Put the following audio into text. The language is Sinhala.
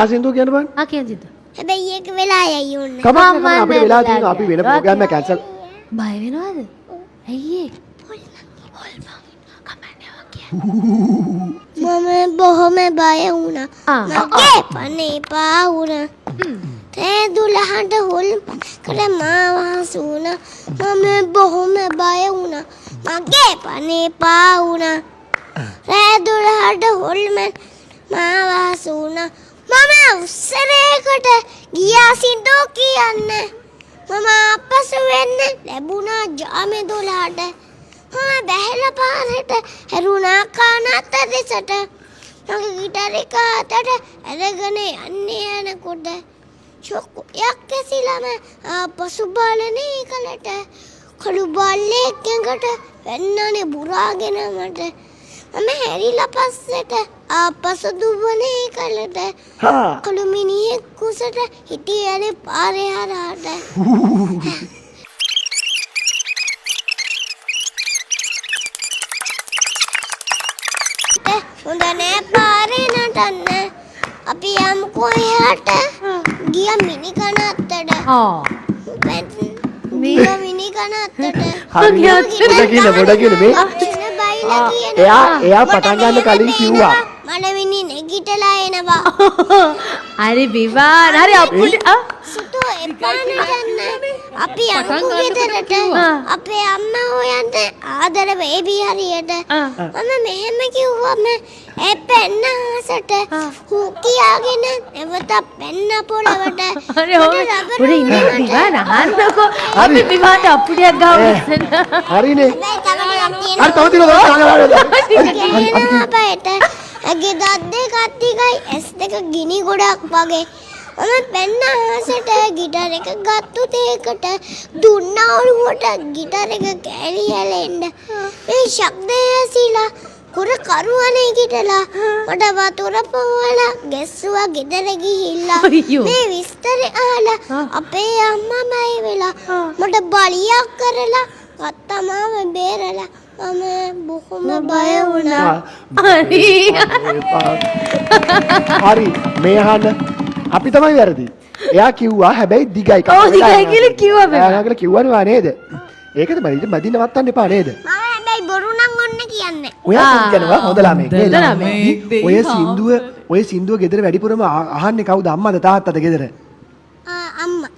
සින්දුව කියන්න බෑ. කියන්න සින්දුව. හැබැයි ඒක වෙලා යයි උන්නේ. කමක් නැහැ අපිට වෙලා තියෙනවා අපි වෙන ප්‍රෝග්‍රෑම් එක කැන්සල්. බය වෙනවද? ඇයි ඒ? මම බොහොම බය වුණා. මගේ පනේ පා වුණා. තේ දුලහඬ හොල් කර මාව හසුණා. මම බොහොම බය වුණා. මගේ පනේ පා වුණා. තේ දුලහඬ හොල් මන් මාව හසුණා. මම උස්සරේකට ගියා සින්දෝ කියන්නේ. මම අපසු වෙන්න ලැබුණා ජාමේ දුලහඬ. බැහැලා පාරට හැරුණා කානත් දෙසට මගේ ගිටාර එක අතට අරගෙන යන්නේ යනකොට චොක්කයක් ඇසිලම පසු බලනේ කලට කළු බල්ලෙක් ඇඟට වෙන්නනේ බුරාගෙන මට මම හැරිලා පස්සට ආපසු දුවනේ කලට කළු මිනිහෙක් කුසට හිටියනේ පාරේ හරහාට හොඳ නෑ පාරේ නටන්න අපි යමුකෝ එහාට ගියා මිනි කන අත්තට ගියා මිනි කන අත්තට පොඩ කියන මේ එයා පටන් ගන්න කලින් කිව්වා මලවිනි නැගිටලා එනවා හරි විවාන හරි අප්පුඩි සුතෝ එපා නටන්න අපි යමුකෝ ගෙදරට අපේ අම්මා හොයන්න ආදර බේබි හරියට මම මෙහෙම කිව්වම ඒ පෙන්න ආසට හු කියාගෙන එවත පෙන්න පොළවට හරි හොරි ඉන්නේ විවාන අහන්නකෝ අපි විවාට අප්පුඩියක් ගාව හරිනේ හරි තව තියෙනවා අගේ දද්දේ කත්තිකයි ඇස් දෙක ගිනි ගොඩක් වගේ මම පෙන්න ආසට ගිටාර එක ගත්තු තේකට දුන්නා ඔළුවට ගිටාර එක කැලි හැලෙන්න මේ ශබ්දය ඇසිලා කුර කරුවනේ ගිටලා මට වතුර පොවලා ගැස්සුවා ගෙදර ගිහිල්ලා මේ විස්තර අහලා අපේ අම්මා මයි වෙලා මට බලියක් කරලා අත්තමාව බේරලා මම බොහොම බය වුණා හරි මේ අහන්න අපි තමයි වැරදි. එයා කිව්වා හැබැයි දිගයි. ඔව් දිගයි කියලා කිව්වා බෑ. එයා කියලා කිව්වනේ නේද? ඒකද මම මදින්න වත්තන්න එපා නේද? මම හැබැයි බොරු නම් ඔන්න කියන්නේ. ඔයා කියනවා හොඳ ළමෙක් නේද? ඔය සින්දුව ගෙදර වැඩිපුරම අහන්නේ කවුද? අම්මද තාත්තද ගෙදර? අම්මා.